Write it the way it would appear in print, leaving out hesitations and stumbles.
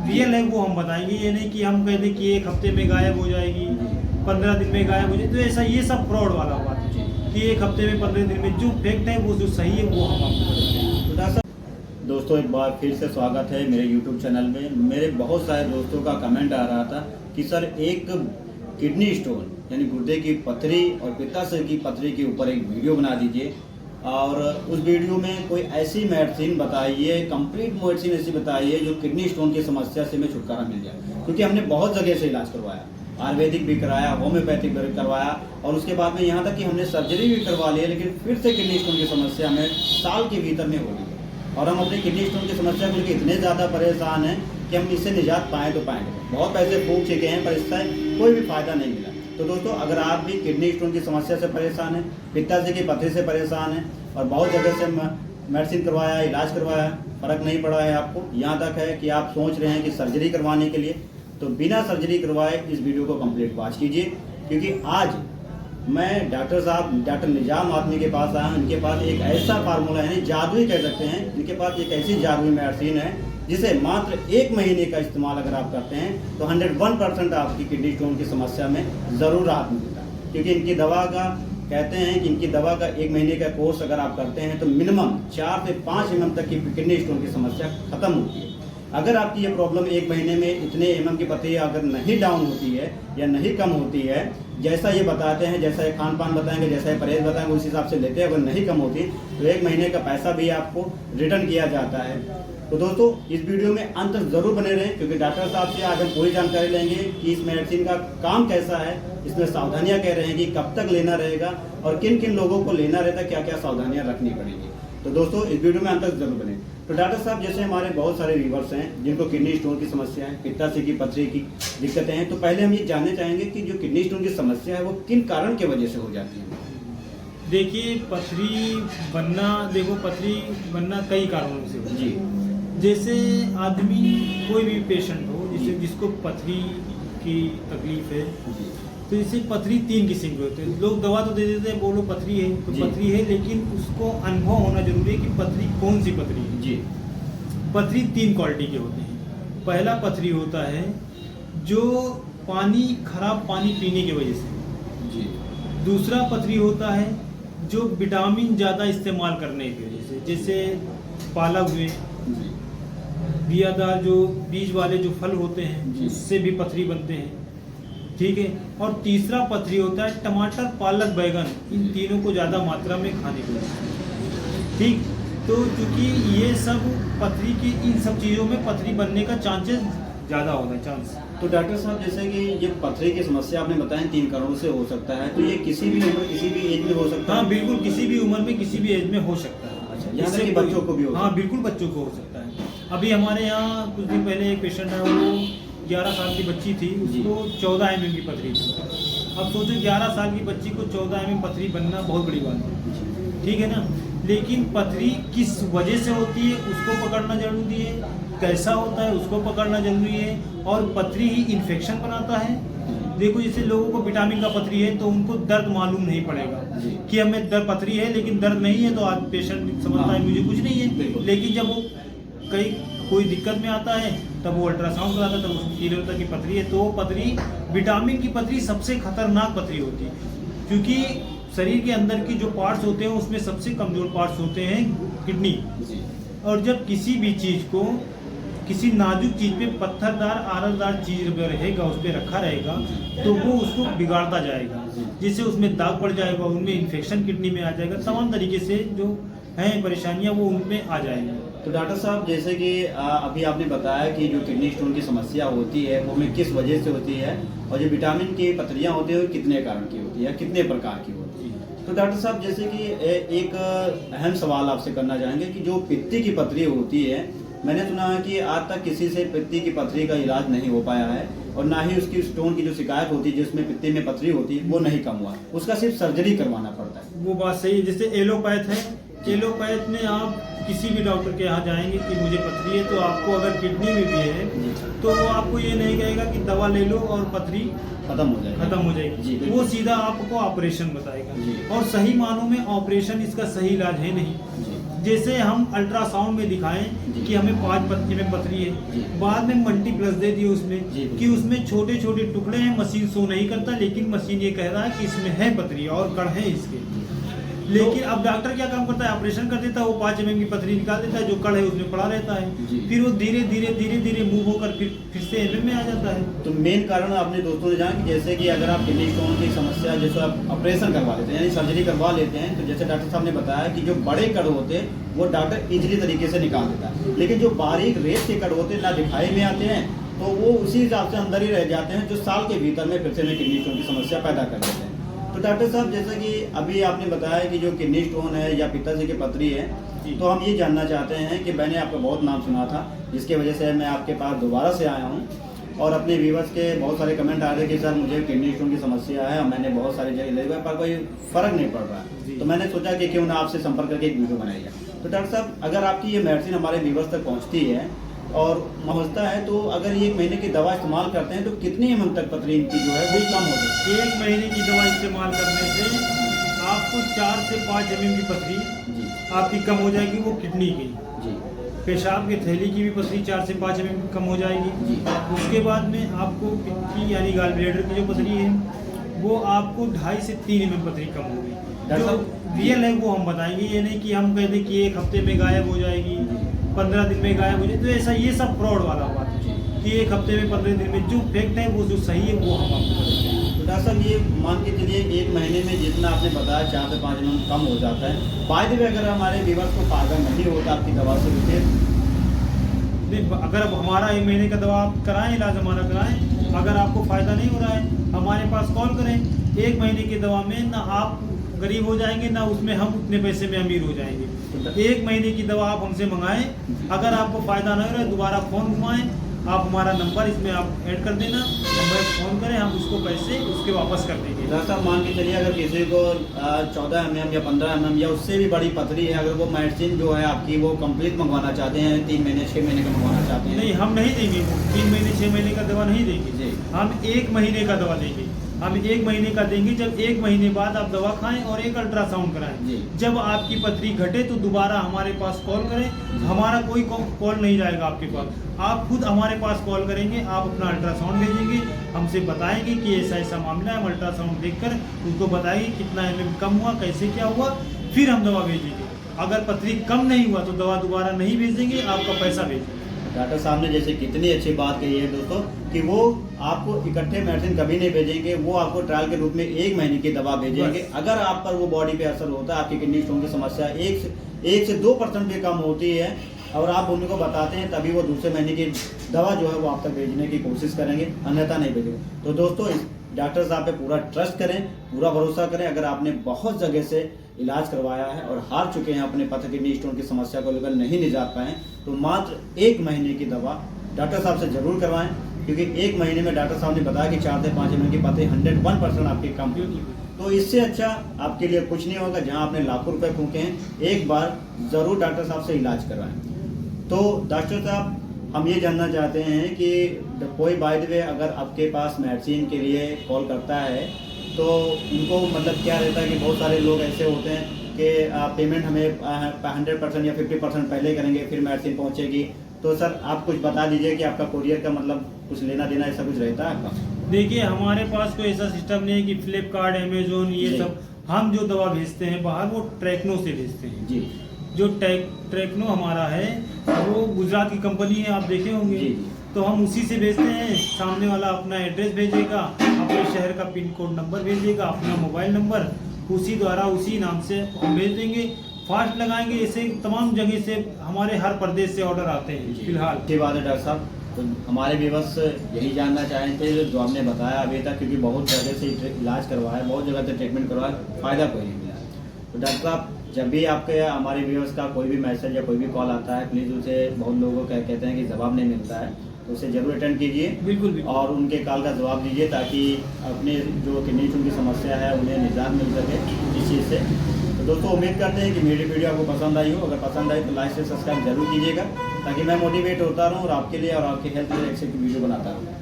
Real है वो हम बताएंगे। ये नहीं कि हम कह दें कि 1 हफ्ते में गायब हो जाएगी, 15 दिन में गायब हो जाएगी, तो ऐसा ये सब फ्रॉड वाला बात है कि 1 हफ्ते में 15 दिन में। जो फैक्ट है वो जो सही है वो हम आपको बताएंगे। दोस्तों एक बार फिर से स्वागत है मेरे YouTube चैनल में। मेरे बहुत सारे दोस्तों का कमेंट आ रहा था कि सर एक किडनी स्टोन यानी गुर्दे की पथरी और पित्ताशय की पथरी के ऊपर एक वीडियो बना दीजिए, और उस वीडियो में कोई ऐसी मेडिसिन बताइए, कंप्लीट मेडिसिन ऐसी बताइए जो किडनी स्टोन की समस्या से हमें छुटकारा मिल जाए। क्योंकि हमने बहुत जगह से इलाज करवाया, आयुर्वेदिक भी कराया, होम्योपैथिक भी करवाया, और उसके बाद में यहाँ तक कि हमने सर्जरी भी करवा ली, लेकिन फिर से किडनी स्टोन की समस्या हमें साल के भीतर में हो गई। और हम अपनी किडनी स्टोन की समस्या को लेकर इतने ज़्यादा परेशान हैं कि हम इससे निजात पाएँ तो पाएंगे। बहुत पैसे फूक चुके हैं पर इससे कोई भी फ़ायदा नहीं मिला। तो दोस्तों अगर आप भी किडनी स्टोन की समस्या से परेशान हैं, पित्ताशय की पथरी से परेशान हैं और बहुत जगह से मेडिसिन करवाया, इलाज करवाया, फ़र्क नहीं पड़ा है आपको, यहाँ तक है कि आप सोच रहे हैं कि सर्जरी करवाने के लिए, तो बिना सर्जरी करवाए इस वीडियो को कंप्लीट वॉच कीजिए। क्योंकि आज मैं डॉक्टर निजाम आदमी के पास आया हूँ। इनके पास एक ऐसा फार्मूला है, जादुई कह सकते हैं, इनके पास एक ऐसी जादुई मेडिसिन है जिसे मात्र 1 महीने का इस्तेमाल अगर आप करते हैं तो 101% आपकी किडनी स्टोन की समस्या में ज़रूर राहत मिलता है। क्योंकि इनकी दवा का कहते हैं कि इनकी दवा का 1 महीने का कोर्स अगर आप करते हैं तो मिनिमम 4 से 5 mm तक की किडनी स्टोन की समस्या खत्म होती है। अगर आपकी ये प्रॉब्लम 1 महीने में इतने mm की पथरी अगर नहीं डाउन होती है या नहीं कम होती है, जैसा ये बताते हैं, जैसा ये खान पान बताएंगे, जैसा ये परहेज बताएंगे, उस हिसाब से लेते हैं, अगर नहीं कम होती तो 1 महीने का पैसा भी आपको रिटर्न किया जाता है। तो दोस्तों इस वीडियो में अंत तक जरूर बने रहें, क्योंकि डॉक्टर साहब से आज हम पूरी जानकारी लेंगे कि इस मेडिसिन का काम कैसा है, इसमें सावधानियाँ कह रहे हैं कि कब तक लेना रहेगा और किन किन लोगों को लेना रहता है, क्या क्या सावधानियाँ रखनी पड़ेगी। तो दोस्तों इस वीडियो में अंत तक जरूर बने। तो डॉक्टर साहब जैसे हमारे बहुत सारे व्यूअर्स हैं जिनको किडनी स्टोन की समस्या है, पित्ताशय की पथरी की दिक्कतें हैं, तो पहले हम ये जानना चाहेंगे कि जो किडनी स्टोन की समस्या है वो किन कारण की वजह से हो जाती है। देखिए पथरी बनना कई कारणों से होती है। जी। जैसे आदमी कोई भी पेशेंट हो जिसको पथरी की तकलीफ है, तो इसे पथरी 3 किस्म के होते हैं। लोग दवा तो दे देते हैं, बोलो पथरी है तो पथरी है, लेकिन उसको अनुभव होना जरूरी है कि पथरी कौन सी पथरी है। जी। पथरी 3 क्वालिटी के होते हैं। पहला पथरी होता है जो खराब पानी पीने की वजह से। जी। दूसरा पथरी होता है जो विटामिन ज़्यादा इस्तेमाल करने की वजह से, जैसे पालक हुए, बियादार जो बीज वाले जो फल होते हैं उससे भी पथरी बनते हैं, ठीक है। और तीसरा पथरी होता है टमाटर, पालक, बैगन, इन तीनों को ज़्यादा मात्रा में खाने की वजह से, ठीक। तो चूँकि ये सब पथरी की, इन सब चीज़ों में पथरी बनने का चांसेस ज़्यादा होता है चांस। तो डॉक्टर साहब जैसे कि ये पथरी की समस्या आपने बताया 3 कारणों से हो सकता है, तो ये किसी भी उम्र, किसी भी एज में हो सकता है? हाँ बिल्कुल, किसी भी उम्र में, किसी भी एज में हो सकता है। अच्छा, यहाँ तक कि बच्चों को भी हो? हाँ बिल्कुल, बच्चों को हो सकता है। अभी हमारे यहाँ कुछ दिन पहले एक पेशेंट है, वो 11 साल की बच्ची थी, उसको 14 mm की पथरी थी। अब सोचो 11 साल की बच्ची को 14 mm पथरी बनना बहुत बड़ी बात है, ठीक है ना। लेकिन पथरी किस वजह से होती है उसको पकड़ना जरूरी है, कैसा होता है उसको पकड़ना जरूरी है, और पथरी ही इन्फेक्शन बनाता है। देखो जैसे लोगों को विटामिन का पथरी है तो उनको दर्द मालूम नहीं पड़ेगा कि हमें दर्द पथरी है, लेकिन दर्द नहीं है तो आज पेशेंट समझता है मुझे कुछ नहीं है। लेकिन जब वो कोई दिक्कत में आता है तब वो अल्ट्रासाउंड कराता है, तब उसको क्लियर होता है कि पथरी है। तो वो पथरी, विटामिन की पथरी सबसे खतरनाक पथरी होती है, क्योंकि शरीर के अंदर की जो पार्ट्स होते हैं उसमें सबसे कमजोर पार्ट्स होते हैं किडनी। और जब किसी भी चीज़ को, किसी नाजुक चीज़ पे पत्थरदार, आरसदार चीज़ रहेगा, उस पर रखा रहेगा, तो वो उसको बिगाड़ता जाएगा, जिससे उसमें दाग पड़ जाएगा, उनमें इन्फेक्शन किडनी में आ जाएगा, तमाम तरीके से जो हैं परेशानियां वो उनमें आ जाएंगी। तो डॉक्टर साहब जैसे कि अभी आपने बताया कि जो किडनी स्टोन की समस्या होती है वो हमें किस वजह से होती है, और जो विटामिन की पथरियाँ होती है वो कितने कारण की होती है, कितने प्रकार की होती है। तो डॉक्टर साहब जैसे कि एक अहम सवाल आपसे करना चाहेंगे कि जो पित्ती की पथरी होती है, मैंने सुना है कि आज तक किसी से पित्ती की पथरी का इलाज नहीं हो पाया है, और ना ही उसकी स्टोन की जो शिकायत होती है जिसमें पित्ती में पथरी होती है वो नहीं कम हुआ, उसका सिर्फ सर्जरी करवाना पड़ता है। वो बात सही है। जैसे एलोपैथ है, एलोपैथ में आप किसी भी डॉक्टर के यहाँ जाएंगे कि मुझे पथरी है, तो आपको अगर किडनी में भी है तो वो आपको ये नहीं कहेगा कि दवा ले लो और पथरी खत्म हो जाएगी। वो सीधा आपको ऑपरेशन बताएगा, और सही मानों में ऑपरेशन इसका सही इलाज है नहीं। जैसे हम अल्ट्रासाउंड में दिखाएं जी। कि हमें 5 पत्ती में पथरी जी। है, बाद में मल्टीप्लस दे दिए उसमें जी, कि उसमें छोटे छोटे टुकड़े हैं, मशीन शो नहीं करता, लेकिन मशीन ये कह रहा है कि इसमें है पथरी और कण है इसके। लेकिन अब डॉक्टर क्या काम करता है, ऑपरेशन कर देता है, वो 5 mm की पथरी निकाल देता है, जो कण है उसमें पड़ा रहता है, जी। फिर वो धीरे धीरे मूव होकर फिर से mm में आ जाता है। तो मेन कारण अपने दोस्तों ने जाना कि जैसे कि अगर आप किडनी स्टोन की समस्या जैसे आप ऑपरेशन करवा लेते हैं यानी सर्जरी करवा लेते हैं, तो जैसे डॉक्टर साहब ने बताया कि जो बड़े कण होते हैं वो डॉक्टर इजीली तरीके से निकाल देता है, लेकिन जो बारीक रेत के कण होते हैं ना दिखाई में आते हैं, तो वो उसी हिसाब से अंदर ही रह जाते हैं, जो साल के भीतर में फिर से किडनी स्टोन की समस्या पैदा कर देते हैं। तो डॉक्टर साहब जैसे कि अभी आपने बताया कि जो किडनी स्टोन है या पित्ताशय की पथरी है, तो हम ये जानना चाहते हैं कि मैंने आपका बहुत नाम सुना था, जिसके वजह से मैं आपके पास दोबारा से आया हूँ और अपने व्यूवर्स के बहुत सारे कमेंट आ रहे थे कि सर मुझे किडनी स्टोन की समस्या है और मैंने बहुत सारी जगह ले गए पर कोई फर्क नहीं पड़ रहा है, तो मैंने सोचा कि क्यों ना आपसे संपर्क करके एक वीडियो बनाई जाए। तो डॉक्टर साहब अगर आपकी ये मेडिसिन हमारे व्यूवर्स तक पहुँचती है और पहुँचता है, तो अगर ये 1 महीने की दवा इस्तेमाल करते हैं तो कितनी mm तक पथरी इनकी जो है वो कम हो जाती है? 1 महीने की दवा इस्तेमाल करने से आपको 4 से 5 mm की पथरी जी आपकी कम हो जाएगी, वो किडनी की। जी पेशाब की थैली की भी पथरी 4 से 5 mm कम हो जाएगी। जी। उसके बाद में आपको पित्त की यानी गाल ब्लैडर की जो पथरी है वो आपको 2.5 से 3 mm पथरी कम होगी। डॉक्टर जो साहब, रियल है वो हम बताएंगे, ये नहीं कि हम कह दें कि 1 हफ्ते में गायब हो जाएगी, 15 दिन में गायब हो जाएगी, तो ऐसा ये सब फ्रॉड वाला बात है कि 1 हफ्ते में 15 दिन में। जो फैक्ट है वो जो सही है वो हम आपको बताएंगे। तो डॉक्टर साहब ये मान के चलिए 1 महीने में जितना आपने बताया 4 से 5 mm कम हो जाता है, बाय द वे अगर हमारे व्यूअर्स को फायदा नहीं होता आपकी दवा से फिर नहीं, अगर अब हमारा 1 महीने का दवा आप कराएं, इलाज हमारा कराएं, अगर आपको फ़ायदा नहीं हो रहा है हमारे पास कॉल करें। 1 महीने की दवा में ना आप गरीब हो जाएंगे ना उसमें हम उतने पैसे में अमीर हो जाएंगे। 1 महीने की दवा आप हमसे मंगाएं, अगर आपको फ़ायदा नहीं हो रहा है दोबारा फ़ोन घुमाएं, आप हमारा नंबर इसमें आप ऐड कर देना, नंबर फ़ोन करें, हम उसको पैसे उसके वापस कर देंगे। डॉक्टर साहब मान के चलिए अगर किसी को 14 mm या 15 mm या उससे भी बड़ी पथरी है, अगर वो मेडिसिन जो है आपकी वो कंप्लीट मंगवाना चाहते हैं, 3 महीने 6 महीने का मंगवाना चाहते हैं, नहीं हम नहीं देंगे, वो 3 महीने 6 महीने का दवा नहीं देंगे जी। हम 1 महीने का दवा देंगे। हम 1 महीने का देंगे, जब 1 महीने बाद आप दवा खाएं और एक अल्ट्रासाउंड कराएं। जी। जब आपकी पथरी घटे तो दोबारा हमारे पास कॉल करें, हमारा कोई कॉल नहीं जाएगा आपके पास, आप खुद हमारे पास कॉल करेंगे, आप अपना अल्ट्रासाउंड भेजेंगे, हमसे बताएंगे कि ऐसा ऐसा मामला है, हम अल्ट्रासाउंड देखकर उनको बताएंगे कितना mm कम हुआ, कैसे क्या हुआ, फिर हम दवा भेजेंगे। अगर पथरी कम नहीं हुआ तो दवा दोबारा नहीं भेजेंगे, आपका पैसा भेजेंगे। डॉक्टर साहब ने जैसे कितनी अच्छी बात कही है दोस्तों कि वो आपको इकट्ठे मेडिसिन कभी नहीं भेजेंगे, वो आपको ट्रायल के रूप में 1 महीने की दवा भेजेंगे। अगर आप पर वो बॉडी पे असर होता है, आपकी किडनी स्टोन की समस्या 1 से 2% भी कम होती है और आप उनको बताते हैं, तभी वो दूसरे महीने की दवा जो है वो आप तक भेजने की कोशिश करेंगे, अन्यथा नहीं भेजेंगे। तो दोस्तों इस डॉक्टर साहब पे पूरा ट्रस्ट करें, पूरा भरोसा करें। अगर आपने बहुत जगह से इलाज करवाया है और हार चुके हैं अपने पथ किडनी स्टोन की समस्या को लेकर नहीं निजात पाए, तो मात्र 1 महीने की दवा डॉक्टर साहब से जरूर करवाएं, क्योंकि 1 महीने में डॉक्टर साहब ने बताया कि 4 से 5 mm की पथरी 101% आपकी कम होगी। तो इससे अच्छा आपके लिए कुछ नहीं होगा। जहां आपने लाखों रुपए फूके हैं, एक बार जरूर डॉक्टर साहब से इलाज करवाएं। तो डॉक्टर साहब हम ये जानना चाहते हैं कि कोई बाय द वे अगर आपके पास मेडिसिन के लिए कॉल करता है तो उनको मतलब क्या रहता है कि बहुत सारे लोग ऐसे होते हैं कि पेमेंट हमें 100% या 50% पहले करेंगे फिर मेडिसिन पहुंचेगी। तो सर आप कुछ बता दीजिए कि आपका कोरियर का मतलब कुछ लेना देना ऐसा कुछ रहता है आपका? देखिए हमारे पास कोई ऐसा सिस्टम नहीं है कि फ्लिपकार्ट अमेजोन ये सब, हम जो दवा भेजते हैं बाहर वो ट्रैक्नो से भेजते हैं जी। जो ट्रैक्नो हमारा है वो गुजरात की कंपनी है, आप देखे होंगे जी। तो हम उसी से भेजते हैं। सामने वाला अपना एड्रेस भेजेगा, अपने शहर का पिन कोड नंबर भेजेगा, अपना मोबाइल नंबर, उसी द्वारा उसी नाम से हम भेज देंगे। फास्ट लगाएंगे, ऐसे तमाम जगह से हमारे हर प्रदेश से ऑर्डर आते हैं फिलहाल। अच्छी बात है डॉक्टर साहब। तो हमारे व्यूअर्स यही जानना चाहे थे जो आपने बताया अभी तक, क्योंकि बहुत जगह से इलाज करवाया, बहुत जगह से ट्रीटमेंट करवाया, फ़ायदा कोई नहीं मिला। तो डॉक्टर साहब जब भी आपके हमारे व्यूअर्स का कोई भी मैसेज या कोई भी कॉल आता है, प्लीज़ उसे बहुत लोगों को कहते हैं कि जवाब नहीं मिलता है, तो उसे जरूर अटेंड कीजिए। बिल्कुल और उनके कॉल का जवाब दीजिए ताकि अपने जो किडनी स्टोन की समस्या है उन्हें निजात मिल सके इस चीज़ से। तो दोस्तों उम्मीद करते हैं कि मेरी वीडियो आपको पसंद आई हो। अगर पसंद आई तो लाइक से सब्सक्राइब जरूर कीजिएगा ताकि मैं मोटिवेट होता रहूँ और आपके लिए और आपकी हेल्थ के लिए एक वीडियो बनाता रहूँ।